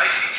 ICJ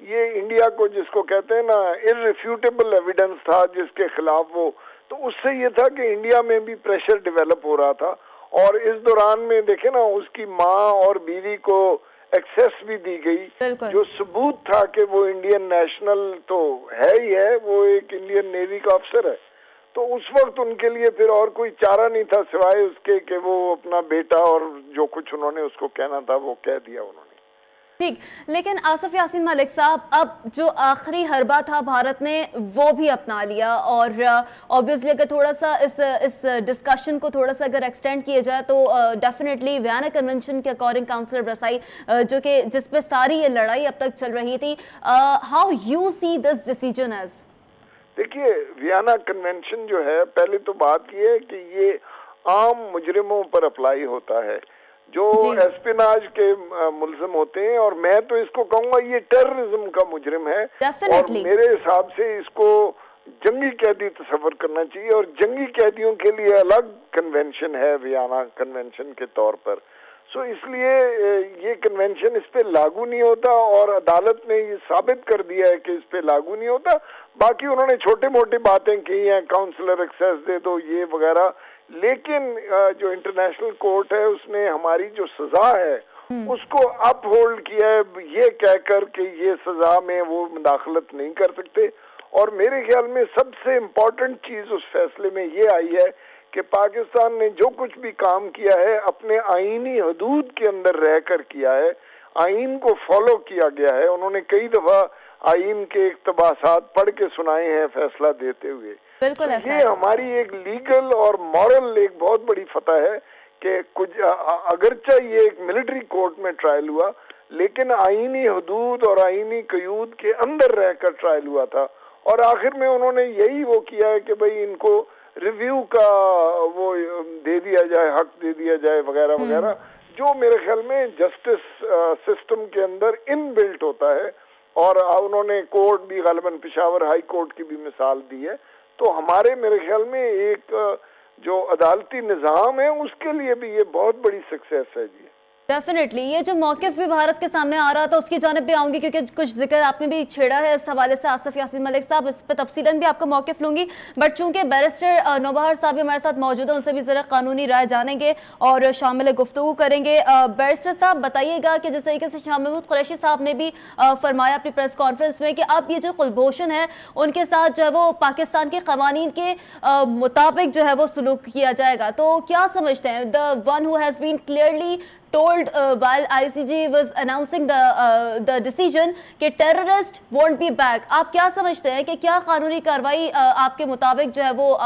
یہ India کو جس کو کہتے ہیں نا irrefutable ایویڈنس تھا جس کے خلاف وہ، تو اس سے یہ تھا کہ انڈیا میں بھی پریشر ڈیولپ ہو رہا تھا، اور اس دوران میں دیکھیں نا اس کی ماں اور بیوی کو ایکسیس بھی دی گئی، جو ثبوت تھا کہ وہ انڈین نیشنل تو ہے ہی ہے، وہ ایک انڈین نیوی کا افسر ہے۔ تو اس وقت ان کے لیے پھر اور کوئی چارہ نہیں تھا سوائے اس کے کہ وہ اپنا بیٹا اور جو کچھ انہوں نے اس کو کہنا تھا وہ کہہ دیا انہوں نے۔ ٹھیک، لیکن آصف یاسین ملک صاحب، اب جو آخری حربہ تھا بھارت نے وہ بھی اپنا لیا، اور آبویسلی اگر تھوڑا سا اس ڈسکشن کو تھوڑا سا اگر ایکسٹینڈ کیا جائے تو ڈیفینیٹلی ویانا کنونشن کے اکارڈنگ کاؤنسلر برسائی جو کہ جس پہ ساری یہ لڑائی اب تک چل رہی تھی، how you see this decision is? دیکھیے ویانا کنونشن جو ہے، پہلے تو بات یہ ہے کہ یہ عام مجرموں پر اپلائی ہوتا ہے جو اسپیناج کے ملزم ہوتے ہیں، اور میں تو اس کو کہوں گا یہ ٹیررزم کا مجرم ہے، اور میرے حساب سے اس کو جنگی قیدی تصور کرنا چاہیے، اور جنگی قیدیوں کے لیے الگ کنونشن ہے ویانا کنونشن کے طور پر۔ سو اس لیے یہ کنونشن اس پہ لاگو نہیں ہوتا، اور عدالت نے یہ ثابت کر دیا ہے کہ اس پہ لاگو نہیں ہوتا۔ باقی انہوں نے چھوٹے موٹے باتیں کی ہیں، کاؤنسلر ایکسیس دے دو یہ وغیرہ، لیکن جو انٹرنیشنل کورٹ ہے اس نے ہماری جو سزا ہے اس کو اپ ہولڈ کیا ہے یہ کہہ کر کہ یہ سزا میں وہ مداخلت نہیں کر سکتے۔ اور میرے خیال میں سب سے امپورٹنٹ چیز اس فیصلے میں یہ آئی ہے کہ پاکستان نے جو کچھ بھی کام کیا ہے اپنے آئینی حدود کے اندر رہ کر کیا ہے، آئین کو فالو کیا گیا ہے۔ انہوں نے کئی دفعہ آئین کے اقتباسات پڑھ کے سنائے ہیں فیصلہ دیتے ہوئے۔ یہ ہماری ایک لیگل اور مورل ایک بہت بڑی فتح ہے کہ کچھ اگرچہ یہ ایک ملٹری کورٹ میں ٹرائل ہوا لیکن آئینی حدود اور آئینی قیود کے اندر رہ کر ٹرائل ہوا تھا، اور آخر میں انہوں نے یہی وہ کیا ہے کہ بھئی ان کو ریویو کا وہ دے دیا جائے، حق دے دیا جائے وغیرہ وغیرہ، جو میرے خیال میں جسٹس سسٹم کے اندر ان بلٹ ہوتا ہے۔ اور انہوں نے کورٹ بھی غالباً پشاور ہائی کورٹ کی بھی مثال دی ہے، تو ہمارے میرے خیال میں ایک جو عدالتی نظام ہے اس کے لیے بھی یہ بہت بڑی سکسیس ہے جی۔ ڈیفینیٹلی یہ جو موقف بھی بھارت کے سامنے آ رہا تھا اس کی جانب پہ آؤں گی، کیونکہ کچھ ذکر آپ نے بھی چھیڑا ہے اس حوالے سے آصف یاسین ملک صاحب، اس پہ تفصیلاً بھی آپ کا موقف لوں گی، بٹ چونکہ بیرسٹر نوبہار صاحب بھی ہمارے ساتھ موجود ہیں، ان سے بھی ذرا قانونی رائے جانیں گے اور شامل گفتگو کریں گے۔ بیرسٹر صاحب بتائیے گا کہ جس طریقے سے شاہ محمود قریشی صاحب نے بھی فرمایا اپنی پریس کانفرنس میں کہ اب یہ جو کلبھوشن ہے ان کے ساتھ جو ہے وہ پاکستان کے قوانین کے مطابق جو ہے وہ سلوک کیا جائے گا، تو کیا سمجھتے ہیں the one who has been clearly told while ICJ was announcing the decision کہ terrorist won't be back، آپ کیا سمجھتے ہیں کہ کیا قانونی کاروائی آپ کے مطابق جو ہے وہ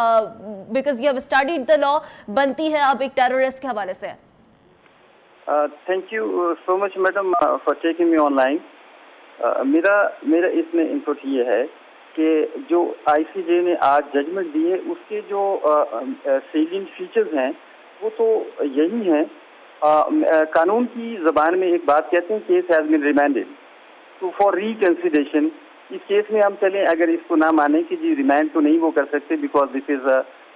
because you have studied the law بنتی ہے اب ایک ٹیررسٹ کے حوالے سے؟ Thank you so much madam for taking me on line. میرا اس میں انپٹ یہ ہے کہ جو ICJ نے آج ججمنٹ دی ہے اس کے جو سیلینٹ فیچرز ہیں وہ تو یہی ہیں۔ قانون کی زبان میں ایک بات کہتے ہیں کیس ہیز بین ریمانڈیڈ تو فار ریکنسیڈریشن۔ اس کیس میں ہم چلیں اگر اس کو نہ مانیں کہ جی ریمانڈ تو نہیں وہ کر سکتے because this is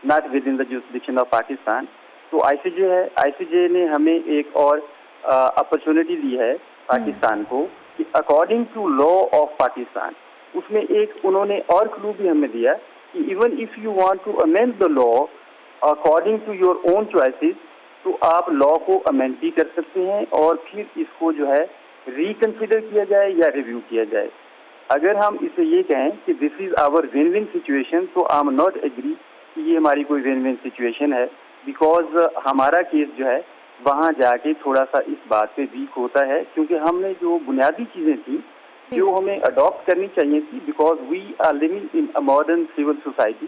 not with in the jurisdiction of Pakistan, تو ICJ ہے، ICJ نے ہمیں ایک اور اپرچونٹی دی ہے پاکستان کو کہ according to law of Pakistan, اس میں ایک انہوں نے اور کلو بھی ہمیں دیا کہ even if you want to amend the law according to your own choices تو آپ لا کو امینڈ بھی کر سکتے ہیں اور پھر اس کو جو ہے ریکنسیڈر کیا جائے یا ریویو کیا جائے۔ اگر ہم اسے یہ کہیں کہ دس از آور ون ون سچویشن تو آئی ایم ناٹ ایگری کہ یہ ہماری کوئی ون ون سچویشن ہے، بیکاز ہمارا کیس جو ہے وہاں جا کے تھوڑا سا اس بات پہ ویک ہوتا ہے کیونکہ ہم نے جو بنیادی چیزیں تھیں جو ہمیں اڈاپٹ کرنی چاہیے تھی، because we are living in a modern civil society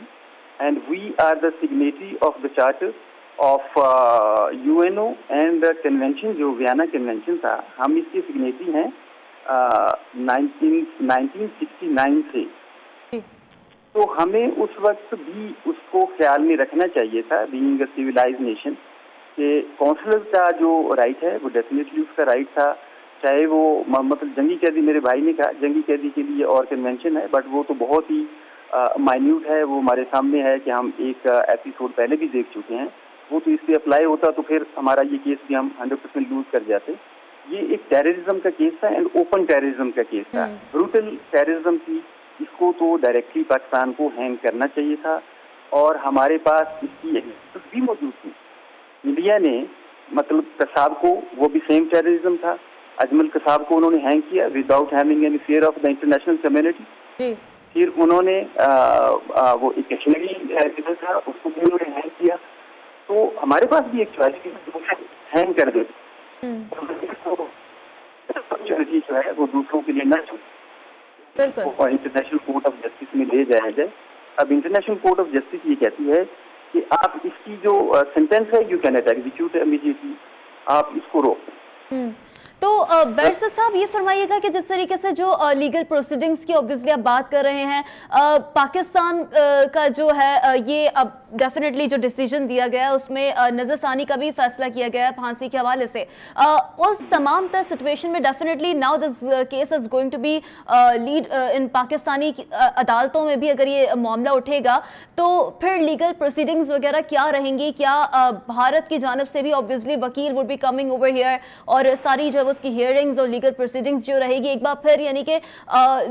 and we are the signatory of the charter of UNO and convention جو ویانا کنونشن تھا، ہم اس کی سگنیٹری ہیں 1969 سے، تو ہمیں اس وقت بھی اس کو خیال میں رکھنا چاہیے تھا بینگ اے سویلائز نیشن کہ کونسلر کا جو رائٹ ہے وہ ڈیفینیٹلی اس کا رائٹ تھا، چاہے وہ مطلب جنگی قیدی، میرے بھائی نے کہا جنگی قیدی کے لیے اور کنونشن ہے بٹ وہ تو بہت ہی مائنیوٹ ہے، وہ ہمارے سامنے ہے کہ ہم ایک ایپیسوڈ پہلے بھی دیکھ چکے ہیں، وہ تو اس پہ اپلائی ہوتا تو پھر ہمارا یہ کیس بھی ہم 100% لوز کر جاتے۔ یہ ایک ٹیررزم کا کیس تھا اینڈ اوپن ٹیررزم کا کیس تھا. بروٹل ٹیررزم تھی. اس کو تو ڈائریکٹلی پاکستان کو ہینگ کرنا چاہیے تھا اور ہمارے پاس اس کی ایویڈنس بھی موجود تھی. انڈیا نے مطلب قصاب کو، وہ بھی سیم ٹیررزم تھا، اجمل قصاب کو انہوں نے ہینگ کیا without having any fear of the international community. پھر انہوں نے وہ ایک کشمیری تھا، اس کو بھی انہوں نے ہینگ کیا. تو ہمارے پاس بھی ایک چوائس ہینگ کر دے جو ہے وہ دوسروں کے لیے نہ اور انٹرنیشنل کورٹ آف جسٹس میں لے جایا جائے. اب انٹرنیشنل کورٹ آف جسٹس یہ کہتی ہے کہ آپ اس کی جو سینٹینس ہے you can it execute immediately, آپ اس کو روک. تو بیرسٹر صاحب یہ فرمائیے گا کہ جس طریقے سے جو لیگل پروسیڈنگز کی اوبویسلی آپ بات کر رہے ہیں، پاکستان کا جو ہے یہ اب ڈیفینیٹلی جو ڈیسیجن دیا گیا ہے اس میں نظر ثانی کا بھی فیصلہ کیا گیا ہے پھانسی کے حوالے سے. اس تمام تر سچویشن میں definitely now this case is going to be lead ان پاکستانی عدالتوں میں بھی اگر یہ معاملہ اٹھے گا تو پھر لیگل پروسیڈنگز وغیرہ کیا رہیں گی؟ کیا بھارت کی جانب سے بھی اوبویسلی وکیل would be coming over here اور ساری جو اس کی ہیئرنگز اور لیگل پروسیڈنگز جو رہے گی ایک بار پھر، یعنی کہ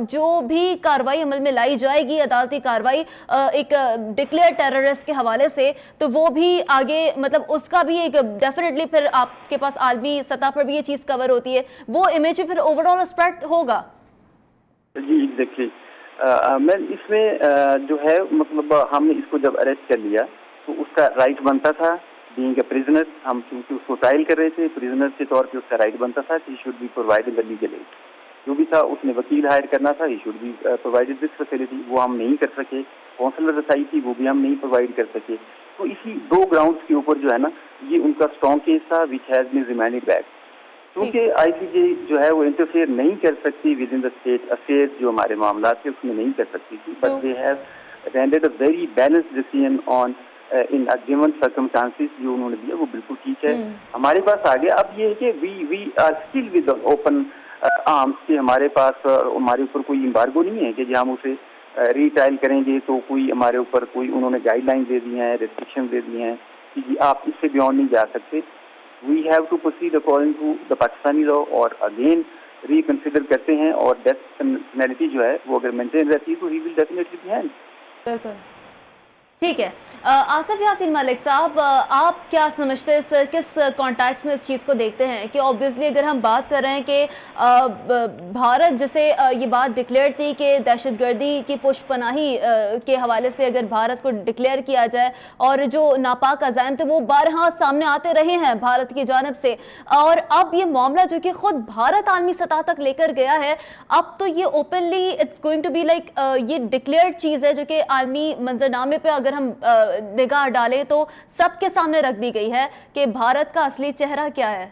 جو بھی کاروائی عمل میں لائی جائے گی عدالتی کاروائی ایک ڈکلیئر ٹیررسٹ کے حوالے سے، تو وہ بھی آگے مطلب اس کا بھی ایک ڈیفینیٹلی پھر آپ کے پاس عالمی سطح پر بھی یہ چیز کور ہوتی ہے، وہ امیج بھی پھر اوور آل اسپریڈ ہوگا. جی ایگزیکٹلی. میں اس میں جو ہے مطلب ہم نے اس کو جب اریسٹ کر لیا تو اس کا رائٹ بنتا تھا بینگ اے پریزنر. ہم چونکہ اس کو ٹرائل کر رہے تھے پریزنر کے طور پہ، اس کا رائٹ بنتا تھا کہ he should be provided legal aid. جو بھی تھا اس نے وکیل ہائر کرنا تھا، he should be provided this facility. وہ ہم نہیں کر سکے. کونسلر رسائی تھی وہ بھی ہم نہیں پرووائڈ کر سکے. تو اسی دو گراؤنڈس کے اوپر جو ہے نا یہ ان کا اسٹرانگ کیس تھا وچ ہیز بین ریمانڈڈ بیک. کیونکہ آئی سی جے جو ہے وہ انٹرفیئر نہیں کر سکتی with in the state affairs, جو ہمارے معاملات تھے اس میں نہیں کر سکتی تھی. But they have rendered a very balanced decision on in given circumstances. جو انہوں نے دیا وہ بالکل ٹھیک ہے. ہمارے پاس آگے اب یہ ہے کہ we are still with open arms کہ ہمارے پاس ہمارے اوپر کوئی امبارگو نہیں ہے کہ ہم اسے ری ٹرائل کریں گے تو کوئی ہمارے اوپر کوئی انہوں نے گائیڈ لائن دے دی ہیں، ریسٹرکشن دے دی ہیں کہ جی آپ اس سے بیونڈ نہیں جا سکتے. We have to proceed according to the Pakistani law اور اگین ریکنسیڈر کرتے ہیں. اور ڈیتھ پینلٹی جو ہے وہ اگر مینٹین رہتی ہے تو ہی ول ڈیفینیٹلی بی ہینڈ. بالکل ٹھیک ہے. آصف یاسین ملک صاحب، آپ کیا سمجھتے ہیں، کس کانٹیکس میں اس چیز کو دیکھتے ہیں کہ اوبویسلی اگر ہم بات کر رہے ہیں کہ بھارت جسے یہ بات ڈکلیئر تھی کہ دہشت گردی کی پشت پناہی کے حوالے سے اگر بھارت کو ڈکلیئر کیا جائے اور جو ناپاک عزائم تھے وہ بارہا سامنے آتے رہے ہیں بھارت کی جانب سے، اور اب یہ معاملہ جو کہ خود بھارت عالمی سطح تک لے کر گیا ہے، اب تو یہ openly it's going to be like یہ ڈکلیئرڈ چیز ہے جو کہ عالمی منظرنامے پہ اگر ہم نگاہ ڈالیں تو سب کے سامنے رکھ دی گئی ہے کہ بھارت کا اصلی چہرہ کیا ہے،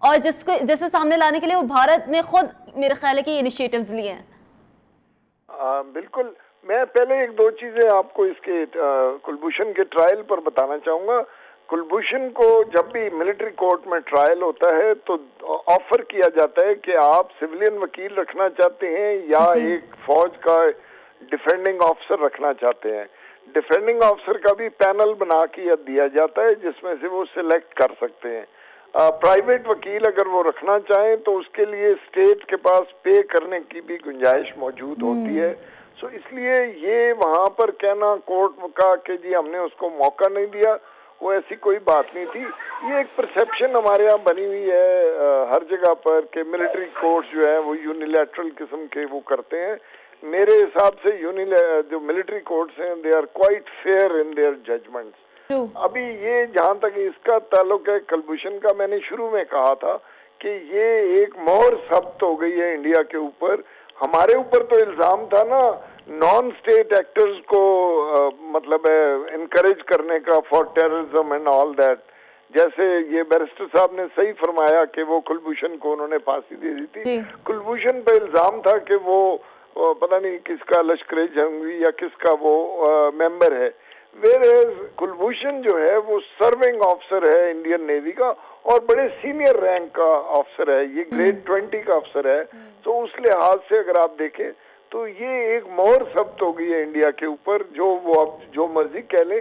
اور جسے سامنے لانے کے لیے وہ بھارت نے خود میرے خیال ہے کہ انیشیٹیوز لیے ہیں. بالکل. میں پہلے ایک دو چیزیں آپ کو اس کے کلبھوشن کے ٹرائل پر بتانا چاہوں گا. کلبھوشن کو جب بھی ملٹری کورٹ میں ٹرائل ہوتا ہے تو آفر کیا جاتا ہے کہ آپ سویلین وکیل رکھنا چاہتے ہیں یا ایک فوج کا ڈیفینڈنگ آفیسر رکھنا چاہتے ہیں. ڈیفینڈنگ آفیسر کا بھی پینل بنا کے دیا جاتا ہے جس میں سے وہ سلیکٹ کر سکتے ہیں. پرائیویٹ وکیل اگر وہ رکھنا چاہیں تو اس کے لیے اسٹیٹ کے پاس پے کرنے کی بھی گنجائش موجود ہوتی ہے. سو اس لیے یہ وہاں پر کہنا کورٹ کا کہ جی ہم نے اس کو موقع نہیں دیا، وہ ایسی کوئی بات نہیں تھی. یہ ایک پرسیپشن ہمارے یہاں بنی ہوئی ہے ہر جگہ پر کہ ملٹری کورٹس جو ہے وہ یونیلیٹرل قسم کے وہ کرتے ہیں. میرے حساب سے جو ملٹری کورٹس ہیں they are quite fair in their judgments. ابھی یہ جہاں تک اس کا تعلق ہے کلبھوشن کا، میں نے شروع میں کہا تھا کہ یہ ایک مہر ثبت ہو گئی ہے انڈیا کے اوپر. ہمارے اوپر تو الزام تھا نا نان اسٹیٹ ایکٹرز کو مطلب انکریج کرنے کا for terrorism and all that. جیسے یہ بیرسٹر صاحب نے صحیح فرمایا کہ وہ کلبھوشن کو انہوں نے پھانسی دے دی تھی. کلبھوشن پہ الزام تھا کہ وہ پتہ نہیں کس کا لشکر جنگی یا کس کا وہ ممبر ہے. کلبھوشن جو ہے وہ سرونگ آفیسر ہے انڈین نیوی کا اور بڑے سینئر رینک کا آفیسر ہے. یہ گریڈ 20 کا آفیسر ہے. تو اس لحاظ سے اگر آپ دیکھیں تو یہ ایک مہر ثبت ہو گئی ہے انڈیا کے اوپر. جو وہ آپ جو مرضی کہہ لیں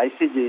ICJ,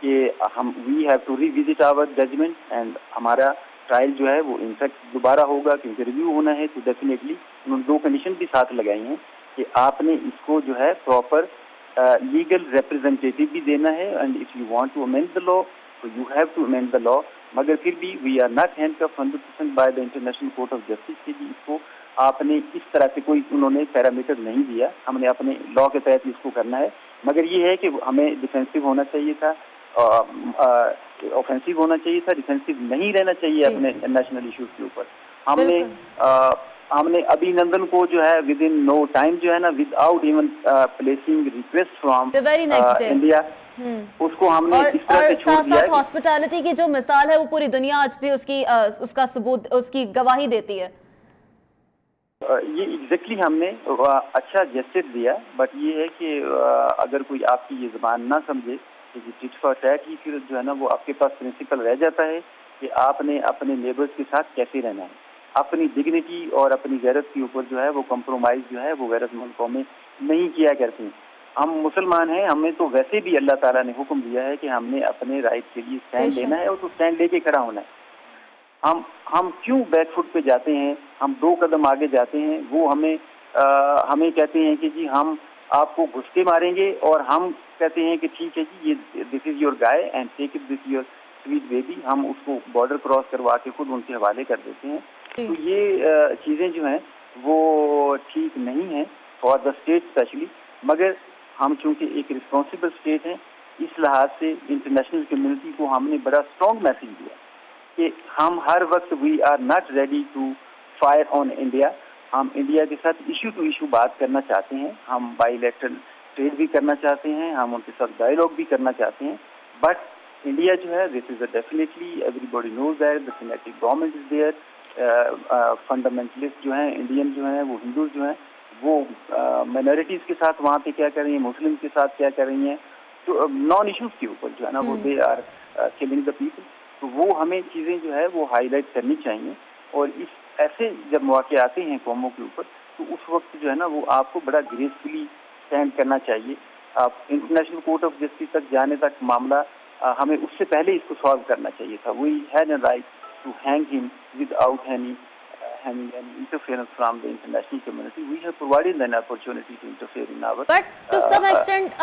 کہ ہم we have to revisit our judgment and ہمارا ٹرائل جو ہے وہ انفیکٹ دوبارہ ہوگا کیونکہ ریویو ہونا ہے. تو ڈیفینیٹلی انہوں نے 2 کنڈیشن بھی ساتھ لگائی ہیں کہ آپ نے اس کو جو ہے پراپر لیگل ریپرزینٹیٹو بھی دینا ہے and if you want to amend the law تو you have to amend the law. مگر پھر بھی we are not hand cuff 100% by the international court of justice کے جی اس کو آپ نے اس طرح سے کوئی انہوں نے پیرامیٹر نہیں دیا. ہم نے اپنے لا کے تحت اس کو کرنا ہے. مگر یہ ہے کہ ہمیں ڈیفینسو ہونا چاہیے تھا, اوفینسو ہونا چاہیے تھا, ڈیفینسو نہیں رہنا چاہیے اپنے نیشنل ایشوز کے اوپر. ہم نے ابھی نندن کو جو ہے ود ان نو ٹائم جو ہے نا without even placing request from India اس کو ہم نے اس طرح سے چھوڑ دیا ہے. ہاسپٹیلٹی کی جو مثال ہے وہ پوری دنیا آج بھی اس کا ثبوت اس کی گواہی دیتی ہے. یہ ایگزیکٹلی ہم نے اچھا جسٹس دیا, بٹ یہ ہے کہ اگر کوئی آپ کی یہ زبان نہ سمجھے کہ ٹٹ فار ٹیٹ ہی پھر جو ہے نا وہ آپ کے پاس پرنسپل رہ جاتا ہے کہ آپ نے اپنے نیبرز کے ساتھ کیسے رہنا ہے. اپنی ڈگنیٹی اور اپنی غیرت کے اوپر جو ہے وہ کمپرومائز جو ہے وہ غیرت مند قومیں نہیں کیا کرتی. ہم مسلمان ہیں, ہمیں تو ویسے بھی اللہ تعالیٰ نے حکم دیا ہے کہ ہم نے اپنے رائٹ کے لیے اسٹینڈ لینا ہے اور تو اسٹینڈ لے کے کھڑا ہونا ہے. ہم کیوں بیک فٹ پہ جاتے ہیں, ہم 2 قدم آگے جاتے ہیں. وہ ہمیں کہتے ہیں کہ جی ہم آپ کو گھستے ماریں گے اور ہم کہتے ہیں کہ ٹھیک ہے جی یہ this is your guy and take it this your sweet baby. ہم اس کو بارڈر کراس کروا کے خود ان کے حوالے کر دیتے ہیں. تو یہ چیزیں جو ہیں وہ ٹھیک نہیں ہیں فار دا اسٹیٹ اسپیشلی. مگر ہم چونکہ ایک رسپانسبل اسٹیٹ ہیں اس لحاظ سے انٹرنیشنل کمیونٹی کو ہم نے بڑا اسٹرانگ میسج دیا کہ ہم ہر وقت we are not ready to fire on India. ہم انڈیا کے ساتھ ایشو ٹو ایشو بات کرنا چاہتے ہیں, ہم بائی لیٹرل ٹریڈ بھی کرنا چاہتے ہیں, ہم ان کے ساتھ ڈائلاگ بھی کرنا چاہتے ہیں. بٹ انڈیا جو ہے this is definitely everybody knows that the satanic government is there. Fundamentalist جو ہیں انڈین جو ہیں وہ ہندوز جو ہیں وہ مائنورٹیز کے ساتھ وہاں پہ کیا کر رہی ہیں, مسلم کے ساتھ کیا کر رہی ہیں, تو نان ایشوز کے اوپر جو ہے نا وہ they are killing the people. تو وہ ہمیں چیزیں جو ہے وہ ہائی لائٹ کرنی چاہیے. اور اس ایسے جب مواقع آتے ہیں قوموں کے اوپر تو اس وقت جو ہے نا وہ آپ کو بڑا گریسفلی اسٹینڈ کرنا چاہیے. آپ انٹرنیشنل کورٹ آف جسٹس تک جانے تک معاملہ ہمیں اس سے پہلے اس کو سالو کرنا چاہیے تھا. We had a right to hang him without any interference from the international community. We have provided an opportunity to interfere in our. But to some extent,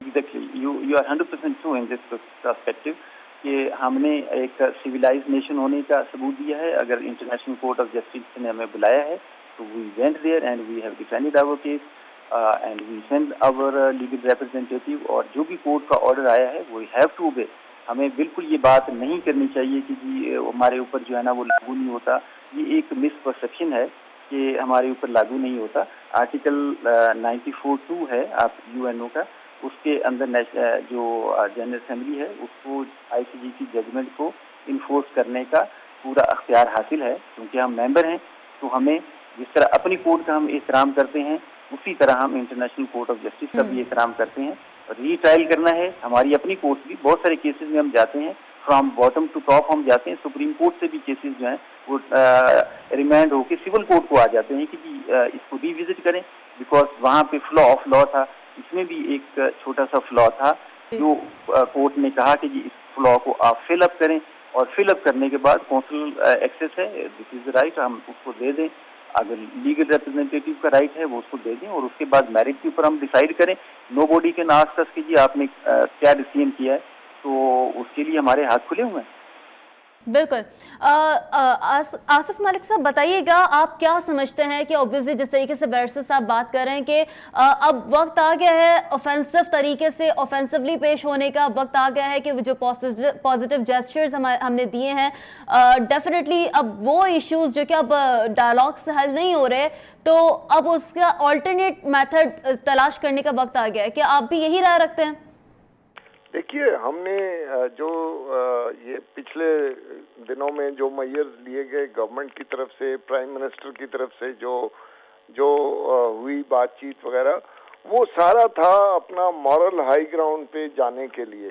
Exactly, you are 100% true in this perspective. کہ ہم نے ایک civilise nation ہونے کا ثبوت دیا ہے. اگر انٹرنیشنل کورٹ آف جسٹس نے ہمیں بلایا ہے تو we went there and we have defended our case and we send our legal representative. اور جو بھی کورٹ کا آرڈر آیا ہے وہ ہیو ٹو اوبے. ہمیں بالکل یہ بات نہیں کرنی چاہیے کہ جی ہمارے اوپر جو ہے نا وہ لاگو نہیں ہوتا. یہ ایک مس پرسیپشن ہے کہ ہمارے اوپر لاگو نہیں ہوتا. آرٹیکل 94(2) ہے آپ UN کا, اس کے اندر جو جنرل اسمبلی ہے اس کو ICJ کی ججمنٹ کو انفورس کرنے کا پورا اختیار حاصل ہے. کیونکہ ہم ممبر ہیں تو ہمیں جس طرح اپنی کورٹ کا ہم احترام کرتے ہیں اسی طرح ہم انٹرنیشنل کورٹ آف جسٹس کا بھی احترام کرتے ہیں. ری ٹرائل کرنا ہے ہماری اپنی کورٹ بھی, بہت سارے کیسز میں ہم جاتے ہیں فرام باٹم ٹو ٹاپ ہم جاتے ہیں. سپریم کورٹ سے بھی کیسز جو ہیں وہ ریمانڈ ہو کے سول کورٹ کو آ جاتے ہیں کہ جی اس کو ری وزٹ کریں, بیکاز وہاں پہ فلا آف لا تھا. اس میں بھی ایک چھوٹا سا فلا تھا جو کورٹ نے کہا کہ جی اس فلا کو آپ فل اپ کریں, اور فل اپ کرنے کے بعد کونسل ایکسیس ہے, دس از رائٹ, ہم اس کو دے دیں. اگر لیگل ریپرزینٹیٹیو کا رائٹ ہے وہ اس کو دے دیں اور اس کے بعد میرٹ کے اوپر ہم ڈیسائیڈ کریں. نو باڈی کے آسک اس کہ جی آپ نے کیا ڈیسیژن کیا ہے, تو اس کے لیے ہمارے ہاتھ کھلے ہوئے ہیں. بالکل. آصف ملک صاحب بتائیے گا آپ کیا سمجھتے ہیں کہ اوبویسلی جس طریقے سے بیرسٹر صاحب بات کر رہے ہیں کہ اب وقت آ گیا ہے اوفینسو طریقے سے اوفینسولی پیش ہونے کا, وقت آ گیا ہے کہ جو پازیٹیو جیسچرز ہم نے دیے ہیں ڈیفینیٹلی اب وہ ایشوز جو کہ اب ڈائلاگ سے حل نہیں ہو رہے تو اب اس کا آلٹرنیٹ میتھڈ تلاش کرنے کا وقت آ گیا ہے. کیا آپ بھی یہی رائے رکھتے ہیں؟ دیکھیے ہم نے جو یہ پچھلے دنوں میں جو میئرز لیے گئے گورنمنٹ کی طرف سے, پرائم منسٹر کی طرف سے جو ہوئی بات چیت وغیرہ, وہ سارا تھا اپنا مورل ہائی گراؤنڈ پہ جانے کے لیے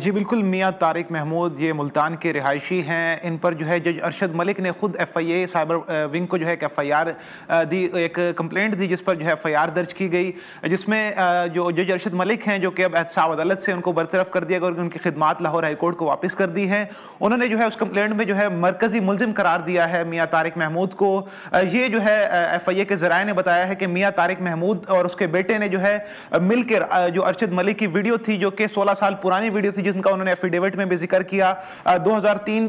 جی بالکل، میاں طارق محمود یہ ملتان کے رہائشی ہیں. ان پر جو ہے جج ارشد ملک نے خود F I A cyber wing کو جو ہے ایک ایف آئی آر دی، ایک کمپلینٹ دی جس پر جو ہے ایف آئی آر درج کی گئی، جس میں جو جج ارشد ملک ہیں جو کہ اب احتساب عدالت سے ان کو برطرف کر دیا گیا اور ان کی خدمات لاہور ہائی کورٹ کو واپس کر دی ہیں. انہوں نے جو ہے اس کمپلینٹ میں جو ہے مرکزی ملزم قرار دیا ہے میاں طارق محمود کو. یہ جو ہے ایف آئی اے کے ذرائع نے بتایا ہے کہ میاں طارق محمود اور اس کے بیٹے نے جو ہے مل کے جو ارشد ملک کی ویڈیو تھی جو کہ 16 سال پرانی ویڈیو تھی، جس کا انہوں نے ایفیڈیوٹ میں بھی ذکر کیا 2003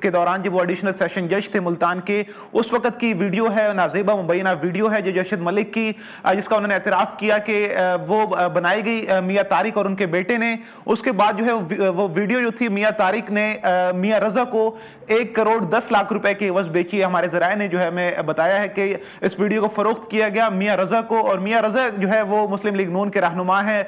کے دوران جب وہ ایڈیشنل سیشن جج تھے ملتان کے، اس وقت کی ویڈیو ہے، نازیبہ مبینہ ویڈیو ہے جو ارشد ملک کی، جس کا انہوں نے اعتراف کیا کہ وہ بنائی گئی میاں طارق اور ان کے بیٹے نے. اس کے بعد جو ہے وہ ویڈیو جو تھی میاں طارق نے میاں رضا کو 1 کروڑ 10 لاکھ روپے کی عوض بیچی ہے. ہمارے ذرائع نے جو ہے ہمیں بتایا ہے کہ اس ویڈیو کو فروخت کیا گیا میاں رضا کو، اور میاں رضا جو ہے وہ مسلم لیگ نون کے رہنما ہیں.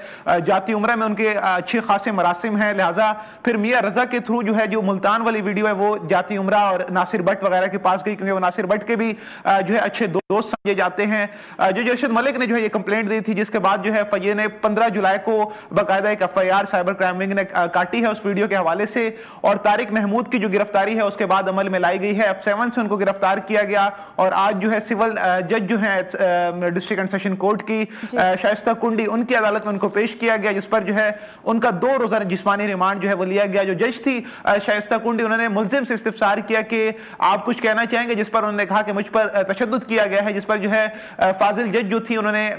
جاتی عمرہ میں ان کے اچھے خاصے مراسم ہیں، لہٰذا پھر میاں رضا کے تھرو جو ہے جو ملتان والی ویڈیو ہے وہ جاتی عمرہ اور ناصر بٹ وغیرہ کے پاس گئی، کیونکہ وہ ناصر بٹ کے بھی جو ہے اچھے دوست سمجھے جاتے ہیں. جو ارشد ملک نے جو ہے یہ کمپلینٹ دی تھی، جس کے بعد جو ہے فیے نے 15 جولائی کو باقاعدہ ایک F I R cyber crime wing نے کاٹی ہے اس ویڈیو کے حوالے سے، اور طارق محمود کی جو گرفتاری ہے اس کے بعد عمل میں لائی گئی ہے. F7 سے ان کو گرفتار کیا گیا، اور آج جو ہے سول جج جو ہے ڈسٹرکٹ اینڈ سیشن کورٹ کی شائستہ کنڈی، ان کی عدالت میں ان کو پیش کیا گیا، جس پر جو ہے ان کا 2 روزہ جسمانی ریمانڈ جو ہے وہ لیا گیا. جو جج تھی شائستہ کنڈی، انہوں نے ملزم سے استفسار کیا کہ آپ کچھ کہنا چاہیں گے، جس پر انہوں نے کہا کہ مجھ پر تشدد کیا گیا ہے، جس پر جو ہے فاضل جج جو تھی انہوں نے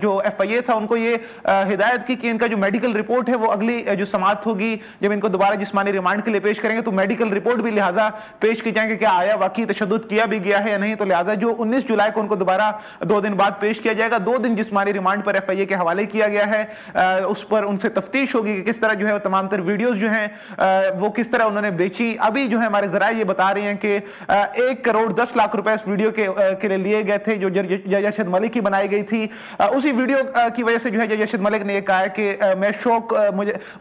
جو ایف آئی اے تھا ان کو یہ ہدایت کی کہ ان کا جو میڈیکل رپورٹ ہے وہ اگلی جو سماعت ہوگی جب ان کو دوبارہ جسمانی ریمانڈ کے لیے پیش کریں گے تو میڈیکل رپورٹ بھی لہٰذا پیش کی جائیں گے کہ آیا واقعی تشدد کیا بھی گیا ہے یا نہیں. تو لہٰذا جو 19 جولائی کو ان کو دوبارہ 2 دن بعد پیش کیا جائے گا. 2 دن جسمانی ریمانڈ پر ایف آئی اے کے حوالے کیا گیا ہے. اس پر ان سے تفتیش ہوگی کہ کس طرح جو ہے تمام تر ویڈیوز جو ہیں وہ کس طرح انہوں نے بیچی. ابھی جو ہے ہمارے ذرائع یہ بتا رہے ہیں کہ 1 کروڑ 10 لاکھ روپے اس ویڈیو کے لیے لیے گئے تھے جو جج ارشد ملک کی بنائی گئی تھی. اسی ویڈیو کی وجہ سے جو ہے جج ارشد ملک نے یہ کہا ہے کہ میں شوق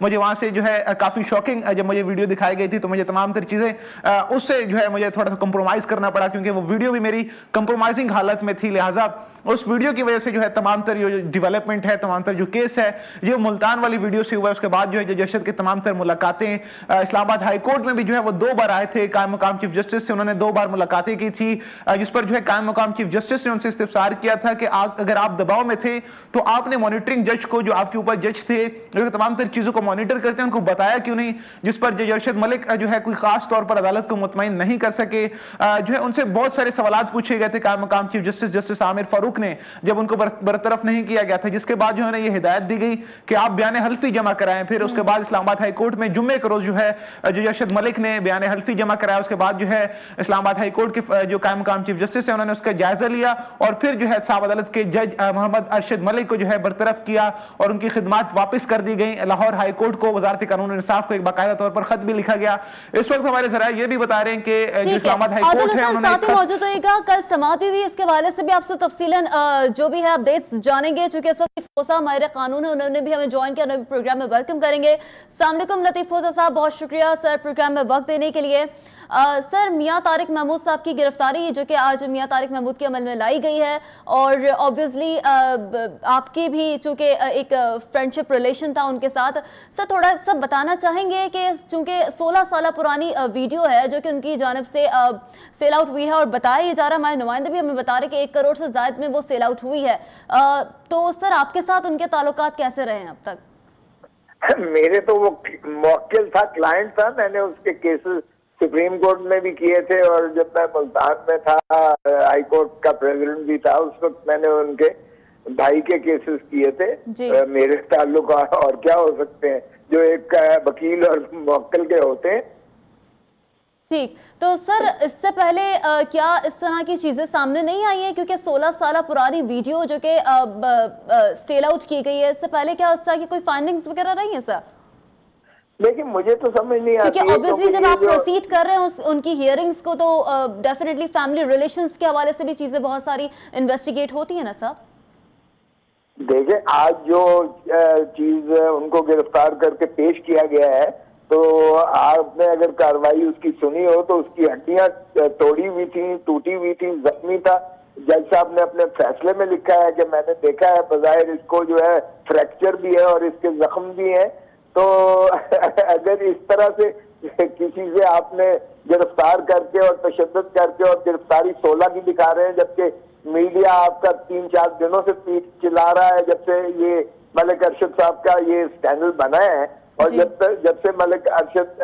مجھے وہاں سے جو ہے کافی شوکنگ جب مجھے ویڈیو دکھائی گئی تھی تو مجھے تمام تر چیزیں اس سے جو ہے مجھے تھوڑا سا کمپرومائز کرنا پڑا کیونکہ وہ ویڈیو بھی میری کمپرومائزنگ حالت میں تھی. لہٰذا اس ویڈیو کی وجہ سے جو ہے تمام تر جو ڈیولپمنٹ ہے، تمام تر جو کیس ہے یہ ملتان والی ویڈیو سے ہوا ہے. اس کے بعد جو ہے جج ارشد کی تمام تر ملاقاتیں اسلام آباد ہائی کورٹ میں بھی جو ہے وہ 2 بار آئے تھے. قائم مقام چیف جسٹس سے انہوں نے 2 بار ملاقاتیں کی تھی، جس پر جو ہے قائم مقام چیف جسٹس نے ان سے استفسار کیا تھا کہ اگر آپ دباؤ میں تھے تو آپ نے مانیٹرنگ جج کو جو آپ کے اوپر جج تھے جو تمام تر چیزوں کو مانیٹر کرتے ہیں ان کو بتایا کیوں نہیں. جس پر جج ارشد ملک جو ہے کوئی خاص طور پر عدالت کو مطمئن نہیں کر سکے. جو ہے ان سے بہت سارے سوالات پوچھے گئے تھے قائم مقام چیف جسٹس عامر فاروق نے جب ان کو برطرف نہیں کیا گیا تھا، جس کے بعد جو ہے یہ ہدایت دی گئی کہ آپ بیان حلفی جمع کرائیں. پھر اس کے بعد اسلام آباد ہائی کورٹ میں جمعے کے روز جو ہے جج ارشد ملک نے بیان حلفی جمع کرایا. اس کے بعد جو ہے اسلام آباد ہائی کورٹ کے جو قائم مقام چیف جسٹس ہے انہوں نے اس کا جائزہ لیا اور پھر جو ہے احتساب عدالت کے جج محمد ارشد ملک کو جو ہے برطرف کیا اور ان کی خدمات واپس کر دی گئیں. لاہور ہائی کورٹ کو وزارت قانون و انصاف کو ایک باقاعدہ طور پر خط بھی لکھا گیا. اس وقت ہمارے ذرائع یہ بھی بتا رہے ہیں کہ جو اسلام آباد ہائی کورٹ ہے انہوں نے موجود ہوئے گا کل سماعت بھی ہوئی، اس کے حوالے سے بھی آپ سے تفصیلاً جو بھی ہے اپڈیٹس جانیں گے. چونکہ اس وقت فوزہ ماہر قانون ہے، انہوں نے بھی ہمیں جوائن کیا، انہوں نے پروگرام میں ویلکم کریں گے. السلام علیکم لطیف فوزہ صاحب، بہت شکریہ سر پروگرام میں وقت دینے کے لیے. سر میاں طارق محمود صاحب کی گرفتاری جو کہ آج میاں طارق محمود کے عمل میں لائی گئی ہے اور obviously آپ کی بھی چونکہ ایک فرینڈشپ ریلیشن تھا ان کے ساتھ، سر تھوڑا سا بتانا چاہیں گے کہ چونکہ 16 سالہ پرانی ویڈیو ہے جو کہ ان کی جانب سے سیل آؤٹ ہوئی ہے اور بتایا یہ جا رہا، ہمارے نمائندے بھی ہمیں بتا رہے کہ 1 کروڑ سے زائد میں وہ سیل آؤٹ ہوئی ہے. تو سر آپ کے ساتھ ان کے تعلقات کیسے رہے ہیں اب تک؟ میرے تو وہ موکل تھا، کلائنٹ تھا، میں نے اس کے کیسز سپریم کورٹ میں بھی کیے تھے اور جب میں ملتان میں تھا ہائی کورٹ کا پریزیڈنٹ بھی تھا اس وقت میں نے ان کے بھائی کے کیسز کیے تھے. میرے تعلقات اور کیا ہو سکتے ہیں جو ایک وکیل اور موکل کے ہوتے ہیں. ٹھیک، تو سر اس سے پہلے کیا اس طرح کی چیزیں سامنے نہیں آئی ہیں کیونکہ 16 سالہ پرانی ویڈیو جو کہ سیل آؤٹ کی گئی ہے، اس سے پہلے کیا اس طرح کی کوئی فائنڈنگز وغیرہ رہی ہیں سر؟ لیکن مجھے تو سمجھ نہیں آتی کیونکہ obviously جب آپ پروسیڈ کر رہے ہیں ان کی ہیئرنگز کو تو ڈیفینیٹلی فیملی ریلیشنز کے حوالے سے بھی چیزیں بہت ساری انویسٹیگیٹ ہوتی ہیں نا صاحب. دیکھیں آج جو چیز ان کو گرفتار کر کے پیش کیا گیا ہے تو آپ نے اگر کارروائی اس کی سنی ہو تو اس کی ہڈیاں توڑی ہوئی تھیں، ٹوٹی ہوئی تھیں، زخمی تھا. جج صاحب نے اپنے فیصلے میں لکھا ہے کہ میں نے دیکھا ہے بظاہر اس کو جو ہے فریکچر بھی ہے اور اس کے زخم بھی ہیں. تو اگر اس طرح سے کسی سے آپ نے گرفتار کر کے اور تشدد کر کے اور گرفتاری 16 کی دکھا رہے ہیں، جبکہ میڈیا آپ کا 3-4 دنوں سے پیٹ چلا رہا ہے جب سے یہ ملک ارشد صاحب کا یہ اسکینڈل بنا ہے، اور جب سے ملک ارشد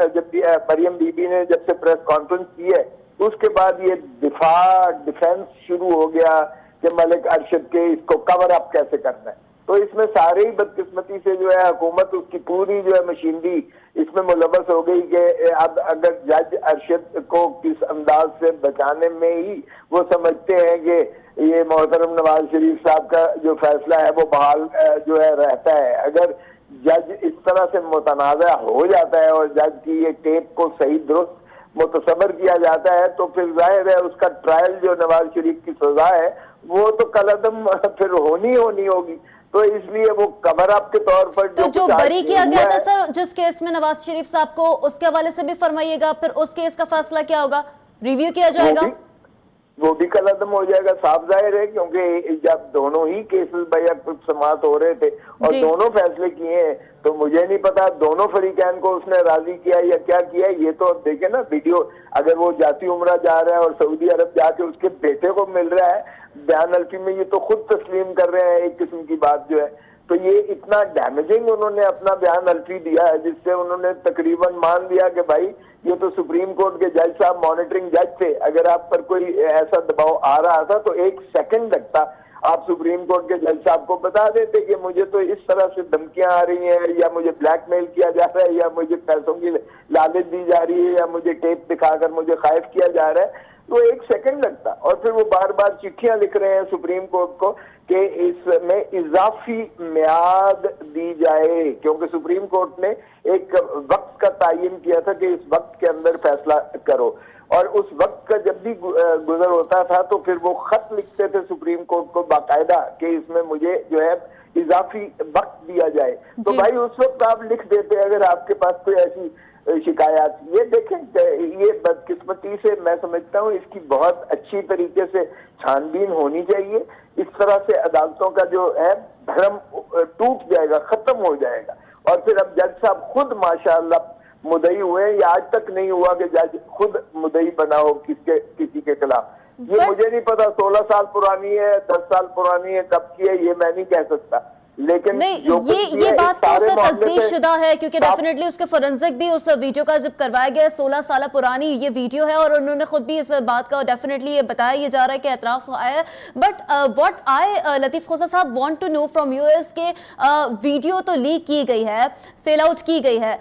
مریم بی بی نے جب سے پریس کانفرنس کی ہے اس کے بعد یہ ڈیفینس شروع ہو گیا کہ ملک ارشد کے اس کو کور اپ کیسے کرنا ہے. تو اس میں سارے ہی بدقسمتی سے جو ہے حکومت اس کی پوری جو ہے مشینری اس میں ملوث ہو گئی کہ اب اگر جج ارشد کو کس انداز سے بچانے میں ہی وہ سمجھتے ہیں کہ یہ محترم نواز شریف صاحب کا جو فیصلہ ہے وہ بحال جو ہے رہتا ہے. اگر جج اس طرح سے متنازع ہو جاتا ہے اور جج کی یہ ٹیپ کو صحیح درست متصور کیا جاتا ہے تو پھر ظاہر ہے اس کا ٹرائل جو نواز شریف کی سزا ہے وہ تو کالعدم پھر ہونی ہوگی. تو اس لیے وہ کور اپ کے طور پر جو بری کیا گیا تھا سر جس کیس میں نواز شریف صاحب کو، اس کے حوالے سے بھی فرمائیے گا، پھر اس کیس کا فیصلہ کیا ہوگا، ریویو کیا جائے گا؟ وہ بھی کالعدم ہو جائے گا، صاف ظاہر ہے، کیونکہ جب دونوں ہی کیسز بیک سماعت ہو رہے تھے اور دونوں فیصلے کیے ہیں تو مجھے نہیں پتا دونوں فریقین کو اس نے راضی کیا یا کیا کیا. یہ تو اب دیکھیں نا ویڈیو، اگر وہ جاتی عمرہ جا رہا ہے اور سعودی عرب جا کے اس کے بیٹے کو مل رہا ہے بیان الفی میں، یہ تو خود تسلیم کر رہے ہیں ایک قسم کی بات جو ہے. تو یہ اتنا ڈیمیجنگ انہوں نے اپنا بیان الفی دیا ہے جس سے انہوں نے تقریباً مان لیا کہ بھائی یہ تو سپریم کورٹ کے جج صاحب مانیٹرنگ جج تھے، اگر آپ پر کوئی ایسا دباؤ آ رہا تھا تو 1 سیکنڈ لگتا آپ سپریم کورٹ کے جج صاحب کو بتا دیتے کہ مجھے تو اس طرح سے دھمکیاں آ رہی ہیں یا مجھے بلیک میل کیا جا رہا ہے یا مجھے پیسوں کی لالچ دی جا رہی ہے یا مجھے ٹیپ دکھا کر مجھے خائف کیا جا رہا ہے. تو 1 سیکنڈ لگتا، اور پھر وہ بار بار چٹھیاں لکھ رہے ہیں سپریم کورٹ کو کہ اس میں اضافی میعاد دی جائے، کیونکہ سپریم کورٹ نے ایک وقت کا تعین کیا تھا کہ اس وقت کے اندر فیصلہ کرو، اور اس وقت کا جب بھی گزر ہوتا تھا تو پھر وہ خط لکھتے تھے سپریم کورٹ کو باقاعدہ کہ اس میں مجھے جو ہے اضافی وقت دیا جائے. تو بھائی اس وقت آپ لکھ دیتے اگر آپ کے پاس کوئی ایسی شکایات. یہ دیکھیں یہ بدقسمتی سے میں سمجھتا ہوں اس کی بہت اچھی طریقے سے چھان بین ہونی چاہیے. اس طرح سے عدالتوں کا جو ہے دھرم ٹوٹ جائے گا، ختم ہو جائے گا. اور پھر اب جج صاحب خود ماشاءاللہ مدعی ہوئے، یا آج تک نہیں ہوا کہ جج خود مدعی بنا ہو کسی کے خلاف. یہ مجھے نہیں پتا 16 سال پرانی ہے 10 سال پرانی ہے کب کی ہے یہ میں نہیں کہہ سکتا، لیکن یہ بات تو تصدیق شدہ ہے کیونکہ ڈیفینیٹلی اس کے فورنزک بھی اس ویڈیو کا جب کروایا گیا 16 سالہ پرانی یہ ویڈیو ہے اور انہوں نے خود بھی اس بات کا ڈیفینیٹلی یہ بتایا یہ جا رہا ہے کہ اعتراف آیا ہے. But what I Latif Khosa صاحب want to know from you is کہ ویڈیو تو لیک کی گئی ہے، سیل آؤٹ کی گئی ہے،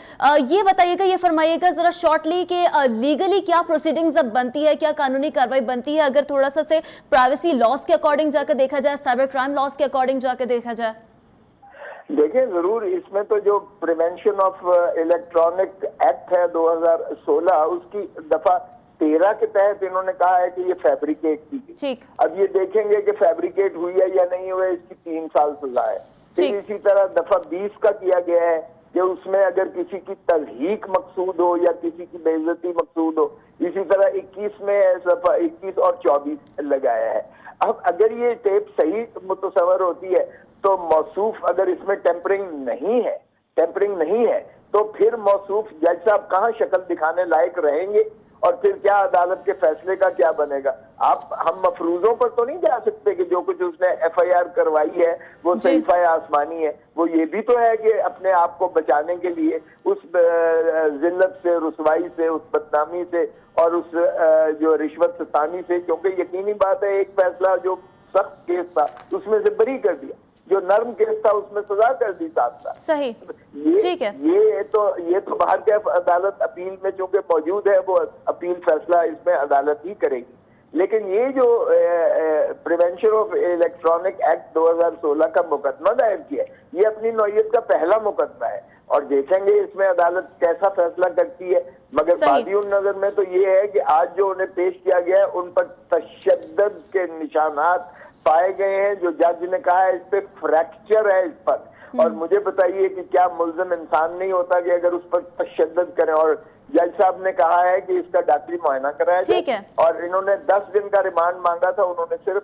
یہ بتائیے گا، یہ فرمائیے گا ذرا شارٹلی کہ لیگلی کیا پروسیڈنگز اب بنتی ہے، کیا قانونی کاروائی بنتی ہے اگر تھوڑا سا سے پرائیویسی لاز کے اکارڈنگ جا کے دیکھا جائے، سائبر کرائم لاز کے اکارڈنگ جا کے دیکھا جائے؟ دیکھیں ضرور اس میں تو جو پریونشن آف الیکٹرانک ایکٹ ہے 2016 اس کی دفعہ 13 کے تحت انہوں نے کہا ہے کہ یہ فیبریکیٹ کی گئی. اب یہ دیکھیں گے کہ فیبریکیٹ ہوئی ہے یا نہیں ہوئی، اس کی 3 سال سزا ہے. پھر اسی طرح دفعہ 20 کا کیا گیا ہے کہ اس میں اگر کسی کی تضحیق مقصود ہو یا کسی کی بے عزتی مقصود ہو. اسی طرح 21 میں دفعہ 21 اور 24 لگایا ہے. اب اگر یہ ٹیپ صحیح متصور ہوتی ہے تو موصوف اگر اس میں ٹیمپرنگ نہیں ہے تو پھر موصوف جج صاحب کہاں شکل دکھانے لائق رہیں گے، اور پھر کیا عدالت کے فیصلے کا کیا بنے گا. ہم مفروضوں پر تو نہیں جا سکتے کہ جو کچھ اس نے FIR کروائی ہے وہ صحیفہ آسمانی ہے. وہ یہ بھی تو ہے کہ اپنے آپ کو بچانے کے لیے اس ذلت سے، رسوائی سے، اس بدنامی سے اور اس جو رشوت ستانی سے، کیونکہ یقینی بات ہے ایک فیصلہ جو سخت کیس تھا اس میں سے بری کر دیا، جو نرم کیس تھا اس میں سزا کر دی ساتھ. صحیح، ٹھیک ہے. یہ تو باہر کے عدالت اپیل میں چونکہ موجود ہے وہ اپیل فیصلہ اس میں عدالت ہی کرے گی. لیکن یہ جو پریونشن آف الیکٹرانک ایکٹ 2016 کا مقدمہ دائر کیا ہے یہ اپنی نوعیت کا پہلا مقدمہ ہے اور دیکھیں گے اس میں عدالت کیسا فیصلہ کرتی ہے. مگر بادی النظر میں تو یہ ہے کہ آج جو انہیں پیش کیا گیا ہے ان پر تشدد کے نشانات پائے گئے ہیں. جو جج نے کہا ہے اس پہ فریکچر ہے اس پر، اور مجھے بتائیے کہ کیا ملزم انسان نہیں ہوتا کہ اگر اس پر تشدد کریں. اور جج صاحب نے کہا ہے کہ اس کا ڈاکٹری معائنہ کرایا جائے، اور انہوں نے 10 دن کا ریمانڈ مانگا تھا، انہوں نے صرف